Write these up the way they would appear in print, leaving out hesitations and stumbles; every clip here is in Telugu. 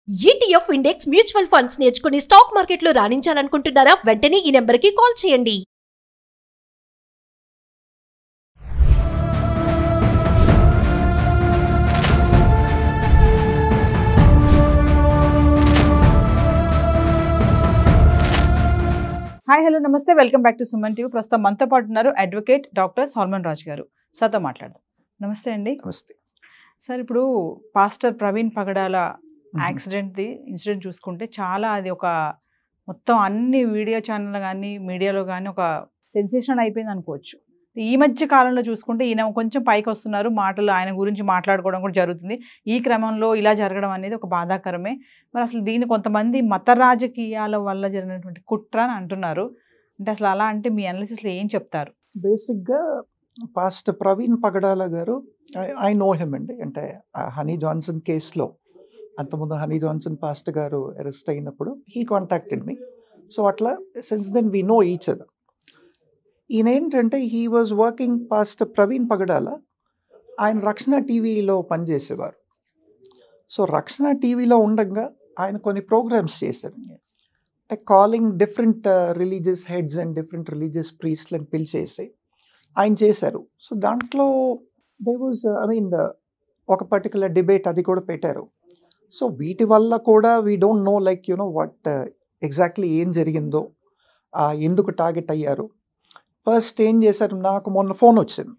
ETF ఇండెక్స్ మ్యూచువల్ ఫండ్స్ నేర్చుకుని స్టాక్ మార్కెట్లో రాణించాలనుకుంటున్నారా? వెంటనే ఈ నెంబర్కి కాల్ చేయండి. హాయ్ హలో నమస్తే, welcome back to Suman TV. ప్రస్తుతం మనతో పాటు ఉన్నారు అడ్వకేట్ డాక్టర్ సల్మాన్ రాజ్ గారు. సార్తో మాట్లాడదాం. నమస్తే అండి. నమస్తే సార్, ఇప్పుడు పాస్టర్ ప్రవీణ్ పగడాల ఇన్సిడెంట్ చూసుకుంటే చాలా అది ఒక మొత్తం అన్ని వీడియో ఛానల్ కానీ మీడియాలో కానీ ఒక సెన్సేషన్ అయిపోయింది అనుకోవచ్చు. ఈ మధ్య కాలంలో చూసుకుంటే ఈయన కొంచెం పైకి వస్తున్నారు, మాటలు ఆయన గురించి మాట్లాడుకోవడం కూడా జరుగుతుంది. ఈ క్రమంలో ఇలా జరగడం అనేది ఒక బాధాకరమే. మరి అసలు దీన్ని కొంతమంది మత రాజకీయాల వల్ల జరిగినటువంటి కుట్ర అని అంటున్నారు. అంటే అసలు అలా అంటే మీ అనాలిసిస్లో ఏం చెప్తారు? బేసిక్గా పాస్టర్ ప్రవీణ్ పగడాల గారు, ఐ నో హిమ్ అండి. అంటే హనీ జాన్సన్ కేసులో అంతకుముందు హనీ జాన్సన్ పాస్టర్ గారు అరెస్ట్ అయినప్పుడు హీ కాంటాక్టెడ్ మీ. సో అట్లా since then we know each other. ఈయన ఏంటంటే he was working, pastor Praveen Pagadala ఆయన రక్షణ టీవీలో పనిచేసేవారు. సో రక్షణ టీవీలో ఉండగా ఆయన కొన్ని ప్రోగ్రామ్స్ చేశారు. అంటే calling different religious heads and different religious ప్రీస్ట్లను పిలిచేసి ఆయన చేశారు. సో దాంట్లో దే వాజ్ ఒక పర్టికులర్ డిబేట్ అది కూడా పెట్టారు. సో వీటి వల్ల కూడా we don't know like what exactly ఏం జరిగిందో, ఎందుకు టార్గెట్ అయ్యారు. ఫస్ట్ ఏం చేశారు, నాకు మొన్న ఫోన్ వచ్చింది.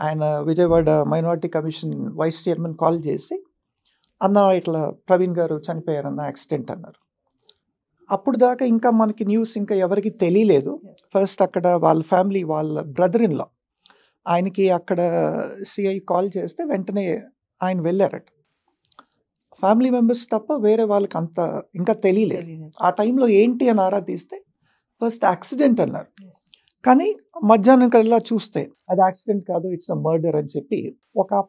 ఆయన Vijayawada minority commission vice chairman call చేసి, అన్న ఇట్లా ప్రవీణ్ గారు చనిపోయారన్న, యాక్సిడెంట్ అన్నారు. అప్పుడు దాకా ఇంకా మనకి న్యూస్ ఇంకా ఎవరికి తెలియలేదు. ఫస్ట్ అక్కడ వాళ్ళ ఫ్యామిలీ, వాళ్ళ బ్రదర్ ఇన్ లా ఆయనకి అక్కడ సిఐ కాల్ చేస్తే వెంటనే ఆయన వెళ్ళారట. ఫ్యామిలీ మెంబర్స్ తప్ప వేరే వాళ్ళకి అంత ఇంకా తెలియలేదు. ఆ టైంలో ఏంటి అని ఆరా తీస్తే ఫస్ట్ యాక్సిడెంట్ అన్నారు. కానీ మధ్యాహ్నం కల్లా చూస్తే అది యాక్సిడెంట్ కాదు, ఇట్స్ అ మర్డర్ అని చెప్పి ఒక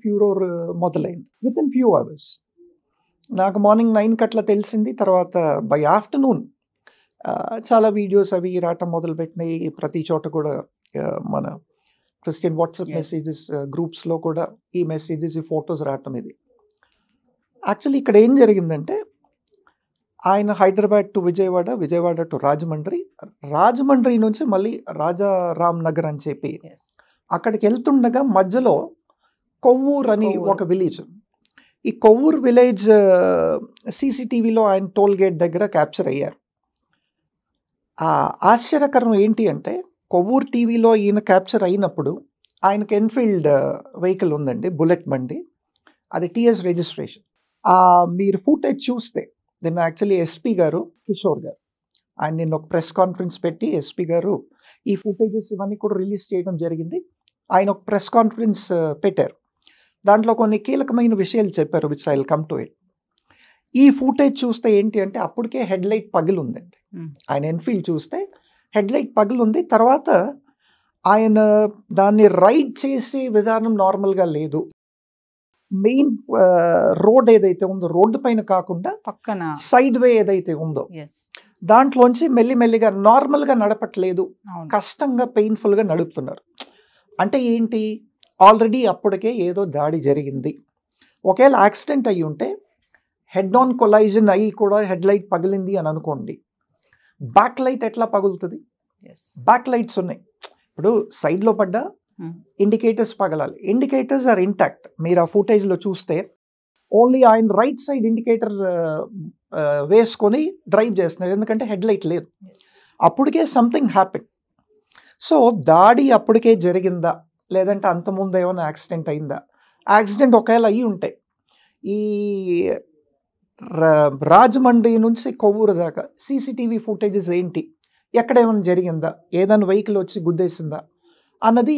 ఫ్యూరోర్ మొదలైంది విత్ ఇన్ ఫ్యూ అవర్స్. నాకు మార్నింగ్ 9 అట్లా తెలిసింది. తర్వాత బై ఆఫ్టర్నూన్ చాలా వీడియోస్ అవి రావటం మొదలుపెట్టినాయి. ప్రతి చోట కూడా మన క్రిస్టియన్ వాట్సాప్ మెసేజెస్ గ్రూప్స్లో కూడా ఈ మెసేజెస్, ఈ ఫొటోస్ రావటం. ఇది యాక్చువల్లీ ఇక్కడ ఏం జరిగిందంటే, ఆయన హైదరాబాద్ టు విజయవాడ, విజయవాడ టు రాజమండ్రి నుంచి మళ్ళీ రాజారాం నగర్ అని చెప్పి అక్కడికి వెళ్తుండగా మధ్యలో కొవ్వూరు అని ఒక విలేజ్. ఈ కొవ్వూరు విలేజ్ సీసీటీవీలో ఆయన టోల్ గేట్ దగ్గర క్యాప్చర్ అయ్యారు. ఆశ్చర్యకరం ఏంటి అంటే, కొవ్వూరు టీవీలో ఈయన క్యాప్చర్ అయినప్పుడు ఆయనకి ఎన్ఫీల్డ్ వెహికల్ ఉందండి, బుల్లెట్ బండి, అది టీఎస్ రిజిస్ట్రేషన్. మీరు ఫుటేజ్ చూస్తే నిన్న యాక్చువల్లీ ఎస్పీ గారు, కిషోర్ గారు, ఆయన నిన్న ఒక ప్రెస్ కాన్ఫరెన్స్ పెట్టి ఎస్పీ గారు ఈ ఫుటేజెస్ ఇవన్నీ కూడా రిలీజ్ చేయడం జరిగింది. ఆయన ఒక ప్రెస్ కాన్ఫరెన్స్ పెట్టారు. దాంట్లో కొన్ని కీలకమైన విషయాలు చెప్పారు, which I will come to it. ఈ ఫుటేజ్ చూస్తే ఏంటి అంటే, అప్పటికే హెడ్ లైట్ పగిలి ఉందండి. ఆయన ఎన్ఫీల్డ్ చూస్తే హెడ్ లైట్ పగిలి ఉంది. తర్వాత ఆయన దాన్ని రైడ్ చేసే విధానం నార్మల్గా లేదు. మెయిన్ రోడ్ ఏదైతే ఉందో, రోడ్డు పైన కాకుండా పక్కన సైడ్ వే ఏదైతే ఉందో దాంట్లోంచి మెల్లిమెల్లిగా నార్మల్గా నడపట్లేదు, కష్టంగా పెయిన్ఫుల్గా నడుపుతున్నారు. అంటే ఏంటి, ఆల్రెడీ అప్పటికే ఏదో దాడి జరిగింది. ఒకవేళ యాక్సిడెంట్ అయ్యి ఉంటే హెడ్ ఆన్ కొలైజన్ అయ్యి కూడా హెడ్ లైట్ పగిలింది అని అనుకోండి, బ్యాక్ లైట్ ఎట్లా పగులుతుంది? బ్యాక్ లైట్స్ ఉన్నాయి. ఇప్పుడు సైడ్లో పడ్డా ఇండికేటర్స్ పగలాలి. Indicators are intact. మీరు ఆ ఫుటేజ్లో చూస్తే ఓన్లీ ఆయన రైట్ సైడ్ ఇండికేటర్ వేసుకొని డ్రైవ్ చేస్తున్నారు, ఎందుకంటే హెడ్ లైట్ లేదు. అప్పటికే సంథింగ్ హ్యాపెన్. సో దాడి అప్పటికే జరిగిందా, లేదంటే అంతకుముందు ఏమైనా యాక్సిడెంట్ అయిందా? యాక్సిడెంట్ ఒకవేళ అయ్యి ఉంటే ఈ రాజమండ్రి నుంచి కొవ్వూరు దాకా సీసీటీవీ ఫుటేజెస్ ఏంటి, ఎక్కడేమైనా జరిగిందా, ఏదైనా వెహికల్ వచ్చి గుద్దేసిందా అన్నది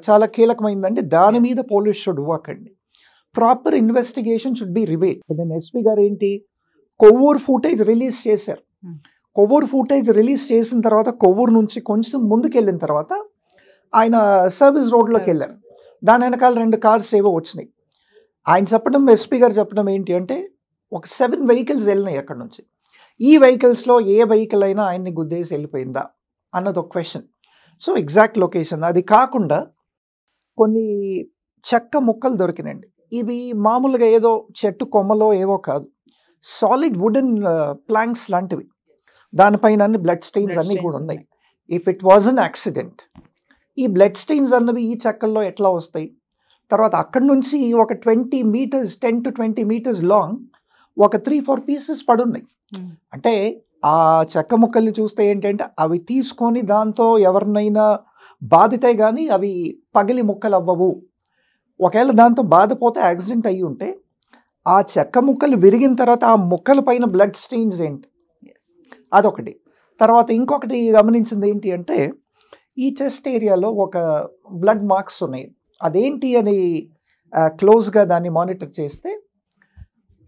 చాలా కీలకమైందండి. దాని మీద పోలీస్ షుడ్ వర్క్ అండి. Proper investigation should be reveal. నేను ఎస్పీ గారు ఏంటి, కొవ్వూరు ఫుటేజ్ రిలీజ్ చేశారు. కొవ్వూరు ఫుటేజ్ రిలీజ్ చేసిన తర్వాత కొవ్వూరు నుంచి కొంచెం ముందుకు వెళ్ళిన తర్వాత ఆయన సర్వీస్ రోడ్లోకి వెళ్ళారు. దాని వెనకాల 2 కార్స్ ఏవో వచ్చినాయి. ఆయన చెప్పడం, ఎస్పీ గారు చెప్పడం ఏంటి అంటే, ఒక 7 వెహికల్స్ వెళ్ళినాయి అక్కడ నుంచి. ఈ వెహికల్స్లో ఏ వెహికల్ అయినా ఆయన్ని గుద్దేసి వెళ్ళిపోయిందా అన్నది ఒక క్వశ్చన్. సో ఎగ్జాక్ట్ లొకేషన్ అది కాకుండా కొన్ని చెక్క ముక్కలు దొరికినండి. ఇవి మామూలుగా ఏదో చెట్టు కొమ్మలో ఏవో కాదు, సాలిడ్ వుడెన్ ప్లాంక్స్ లాంటివి, దానిపైన అన్ని బ్లడ్ స్టెయిన్స్ అన్నీ కూడా ఉన్నాయి. If it was an accident, ఈ బ్లడ్ స్టెయిన్స్ అన్నవి ఈ చెక్కల్లో ఎట్లా వస్తాయి? తర్వాత అక్కడి నుంచి ఒక 10 to 20 meters లాంగ్ ఒక 3-4 పీసెస్ పడున్నాయి. అంటే ఆ చెక్క ముక్కల్ని చూస్తే ఏంటంటే అవి తీసుకొని దాంతో ఎవరినైనా బాధితే కానీ అవి పగిలి ముక్కలు అవ్వవు. ఒకవేళ దాంతో బాధపోతే యాక్సిడెంట్ అయ్యి ఉంటే ఆ చెక్క ముక్కలు విరిగిన తర్వాత ఆ ముక్కల పైన బ్లడ్ స్టెయిన్స్ ఏంటి, అదొకటి. తర్వాత ఇంకొకటి గమనించింది ఏంటి అంటే ఈ చెస్ట్ ఏరియాలో ఒక బ్లడ్ మార్క్స్ ఉన్నాయి. అదేంటి అని క్లోజ్గా దాన్ని మానిటర్ చేస్తే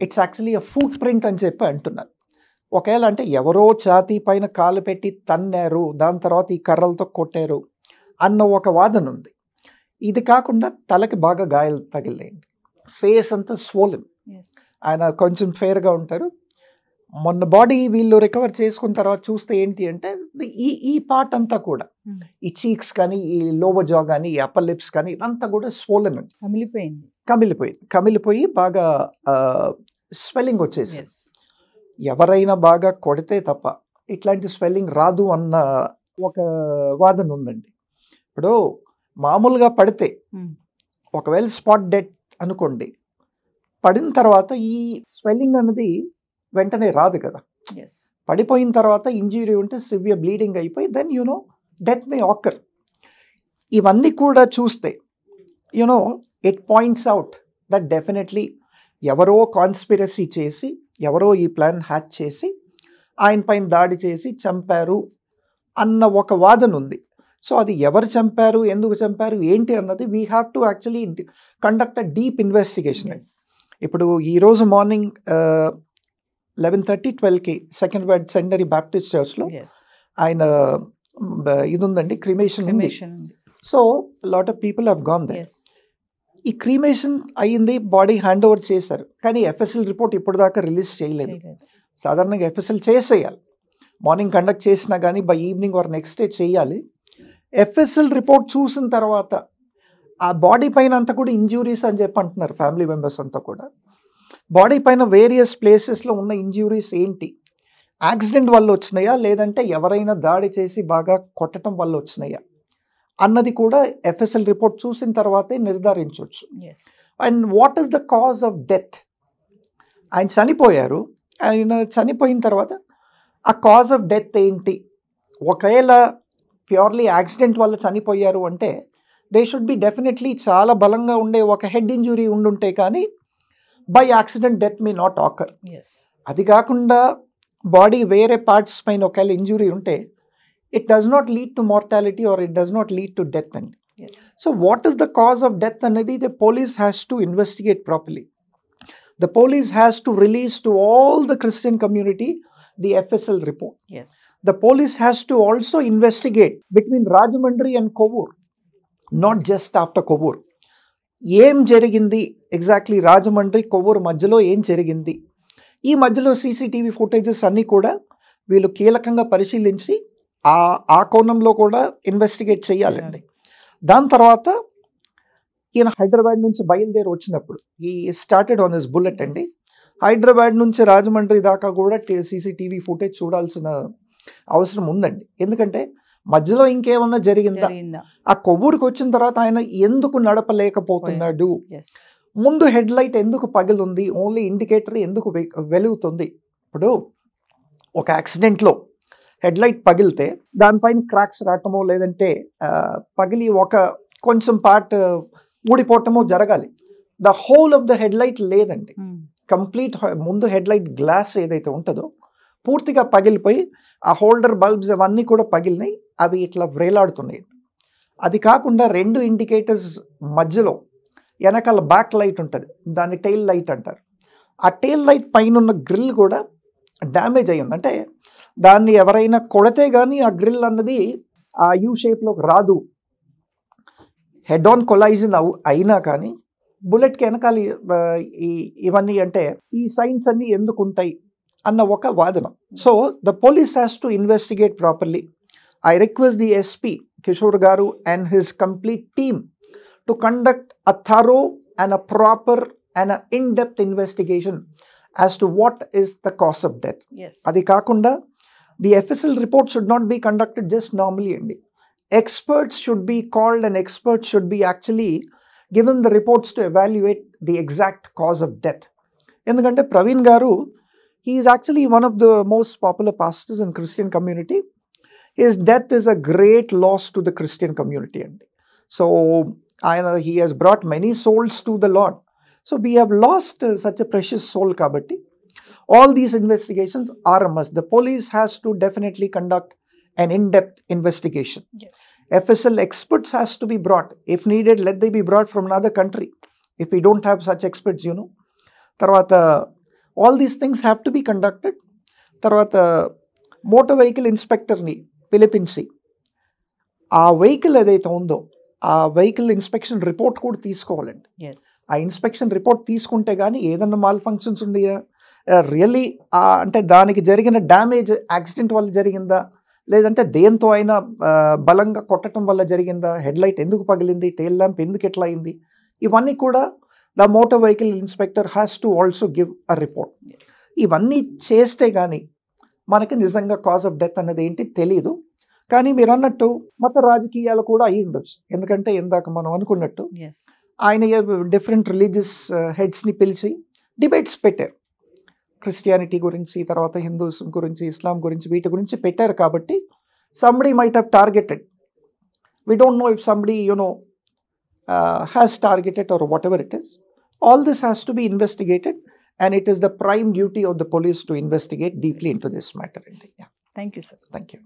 it's actually a foot print అని చెప్పి అంటున్నారు. ఒకవేళ అంటే ఎవరో ఛాతీ పైన కాలు పెట్టి తన్నారు, దాని తర్వాత ఈ కర్రలతో కొట్టారు అన్న ఒక వాదన ఉంది. ఇది కాకుండా తలకి బాగా గాయాలు తగిలినాయండి, ఫేస్ అంతా స్వోలెన్. ఆయన కొంచెం ఫేర్గా ఉంటారు. మొన్న బాడీ వీళ్ళు రికవర్ చేసుకున్న తర్వాత చూస్తే ఏంటి అంటే ఈ పార్ట్ అంతా కూడా, ఈ చీక్స్ కానీ, ఈ లోవర్ జా కానీ, ఈ అప్పర్ లిప్స్ కానీ, ఇదంతా కూడా స్వోలెన్ అండి, కమిలిపోయి బాగా స్వెల్లింగ్ వచ్చేసి. ఎవరైనా బాగా కొడితే తప్ప ఇట్లాంటి స్వెల్లింగ్ రాదు అన్న ఒక వాదన ఉందండి. ఇప్పుడు మామూలుగా పడితే ఒకవేళ స్పాట్ డెడ్ అనుకోండి, పడిన తర్వాత ఈ స్వెల్లింగ్ అన్నది వెంటనే రాదు కదా. పడిపోయిన తర్వాత ఇంజురీ ఉంటే సివియర్ బ్లీడింగ్ అయిపోయి దెన్ డెత్ మే ఆకర్. ఇవన్నీ కూడా చూస్తే it points out that definitely ఎవరో కాన్స్పిరసీ చేసి, ఎవరో ఈ ప్లాన్ హ్యాక్ చేసి ఆయన పైన దాడి చేసి చంపారు అన్న ఒక వాదన ఉంది. సో అది ఎవరు చంపారు, ఎందుకు చంపారు, ఏంటి అన్నది we have to actually conduct a deep investigation. ఇప్పుడు ఈరోజు మార్నింగ్ 11:30-12కి సెకండ్ వర్డ్ సెండరీ బ్యాప్టిస్ట్ చర్చ్లో ఆయన ఇది ఉందండి, క్రిమేషన్ ఉంది. So lot of people have gone there. ఈ క్రీమేషన్ అయ్యింది, బాడీ హ్యాండ్ ఓవర్ చేశారు, కానీ ఎఫ్ఎస్ఎల్ రిపోర్ట్ ఇప్పుడు దాకా రిలీజ్ చేయలేదు. సాధారణంగా ఎఫ్ఎస్ఎల్ చేసేయాలి, మార్నింగ్ కండక్ట్ చేసినా కానీ by evening or next day చేయాలి. ఎఫ్ఎస్ఎల్ రిపోర్ట్ చూసిన తర్వాత ఆ బాడీ పైన అంతా కూడా ఇంజ్యూరీస్ అని చెప్పి అంటున్నారు ఫ్యామిలీ మెంబర్స్ అంతా కూడా. బాడీ పైన వేరియస్ ప్లేసెస్లో ఉన్న ఇంజ్యూరీస్ ఏంటి, యాక్సిడెంట్ వల్ల వచ్చినాయా లేదంటే ఎవరైనా దాడి చేసి బాగా కొట్టడం వల్ల వచ్చినాయా అన్నది కూడా ఎఫ్ఎస్ఎల్ రిపోర్ట్ చూసిన తర్వాతే నిర్ధారించవచ్చు. And what is the cause of death? ఆయన చనిపోయారు, ఆయన చనిపోయిన తర్వాత ఆ కాజ్ ఆఫ్ డెత్ ఏంటి? ఒకవేళ ప్యూర్లీ యాక్సిడెంట్ వల్ల చనిపోయారు అంటే దే షుడ్ బి డెఫినెట్లీ చాలా బలంగా ఉండే ఒక హెడ్ ఇంజురీ ఉండుంటే కానీ by accident death may not ochre. అది కాకుండా బాడీ వేరే పార్ట్స్ పైన ఒకవేళ ఇంజురీ ఉంటే it does not lead to mortality or it does not lead to death. So what is the cause of death anadi the police has to investigate properly. The police has to release to all the Christian community the FSL report. The police has to also investigate between Rajahmundry and Kovur, not just after Kovur. ఏం జరిగింది ఎగ్జాక్ట్లీ రాజమండ్రి కొవ్వూరు మధ్యలో ఏం జరిగింది, ఈ మధ్యలో సీసీటీవీ ఫుటేజెస్ అన్నీ కూడా వీళ్ళు కీలకంగా పరిశీలించి ఆ కోణంలో కూడా ఇన్వెస్టిగేట్ చేయాలండి. దాని తర్వాత ఈయన హైదరాబాద్ నుంచి బయలుదేరి వచ్చినప్పుడు ఈ స్టార్టెడ్ ఆన్ హిస్ బుల్లెట్ అండి. హైదరాబాద్ నుంచి రాజమండ్రి దాకా కూడా సీసీటీవీ ఫుటేజ్ చూడాల్సిన అవసరం ఉందండి. ఎందుకంటే మధ్యలో ఇంకేమన్నా జరిగిందా, ఆ కొవ్వూరుకి వచ్చిన తర్వాత ఆయన ఎందుకు నడపలేకపోతున్నాడు, ముందు హెడ్ లైట్ ఎందుకు పగిలింది, ఓన్లీ ఇండికేటర్ ఎందుకు వెలుగుతుంది. ఇప్పుడు ఒక యాక్సిడెంట్లో హెడ్ లైట్ పగిలితే దానిపైన క్రాక్స్ రావటమో లేదంటే పగిలి ఒక కొంచెం పార్ట్ ఊడిపోవటమో జరగాలి. The whole of the head light లేదండి, కంప్లీట్ ముందు హెడ్ లైట్ గ్లాస్ ఏదైతే ఉంటుందో పూర్తిగా పగిలిపోయి ఆ హోల్డర్ బల్బ్స్ అవన్నీ కూడా పగిలినాయి, అవి ఇట్లా వేలాడుతున్నాయి. అది కాకుండా 2 ఇండికేటర్స్ మధ్యలో వెనకాల బ్యాక్ లైట్ ఉంటుంది, దాన్ని టెయిల్ లైట్ అంటారు. ఆ టెయిల్ లైట్ పైన ఉన్న గ్రిల్ కూడా డ్యామేజ్ అయ్యింది. అంటే దాన్ని ఎవరైనా కొడితే కానీ ఆ గ్రిల్ అన్నది ఆ యూ షేప్లోకి రాదు. హెడ్ ఆన్ కొలైజన్ అయినా కానీ బుల్లెట్కి వెనకాల ఇవన్నీ అంటే ఈ సైన్స్ అన్నీ ఎందుకు ఉంటాయి అన్న ఒక వాదన. So the police has to investigate properly. I request the SP Kishore గారు and his complete team to conduct a thorough and a proper and a in depth investigation as to what is the cause of death. Yes. అది కాకుండా the FSL report should not be conducted just normally అండి. Experts should be called and experts should be actually given the reports to evaluate the exact cause of death. ఎందుకంటే ప్రవీణ్ గారు, he is actually one of the most popular pastors in Christian community. His death is a great loss to the Christian community అండి. So he has brought many souls to the Lord. So we have lost such a precious soul kabatti. All these investigations are a must. The police has to definitely conduct an in-depth investigation. Yes. FSL experts has to be brought. If needed, let they be brought from another country. If we don't have such experts, Tarvata, all these things have to be conducted. Tarvata, motor vehicle inspector ni పిలిపించి ఆ వెహికల్ ఏదైతే ఉందో ఆ వెహికల్ ఇన్స్పెక్షన్ రిపోర్ట్ కూడా తీసుకోవాలండి. ఆ ఇన్స్పెక్షన్ రిపోర్ట్ తీసుకుంటే కానీ ఏదన్నా మాల్ ఫంక్షన్స్ ఉన్నాయా, రియల్లీ అంటే దానికి జరిగిన డ్యామేజ్ యాక్సిడెంట్ వల్ల జరిగిందా, లేదంటే దేంతో అయినా బలంగా కొట్టడం వల్ల జరిగిందా, హెడ్ లైట్ ఎందుకు పగిలింది, టెయిల్ ల్యాంప్ ఎందుకు ఎట్లా అయింది, ఇవన్నీ కూడా the motor vehicle inspector has to also give a report. ఇవన్నీ చేస్తే కానీ మనకి నిజంగా కాజ్ ఆఫ్ డెత్ అనేది ఏంటి తెలియదు. కానీ మీరు అన్నట్టు మత రాజకీయాలు కూడా అయి ఉండొచ్చు. ఎందుకంటే ఇందాక మనం అనుకున్నట్టు ఆయన డిఫరెంట్ రిలీజియస్ హెడ్స్ని పిలిచి డిబేట్స్ పెట్టారు. క్రిస్టియానిటీ గురించి, తర్వాత హిందూయిజం గురించి, ఇస్లాం గురించి, వీటి గురించి పెట్టారు. కాబట్టి somebody might have targeted. We don't know if somebody, has targeted or whatever it is. All this has to be investigated and it is the prime duty of the police to investigate deeply into this matter. Thank you, sir. Thank you.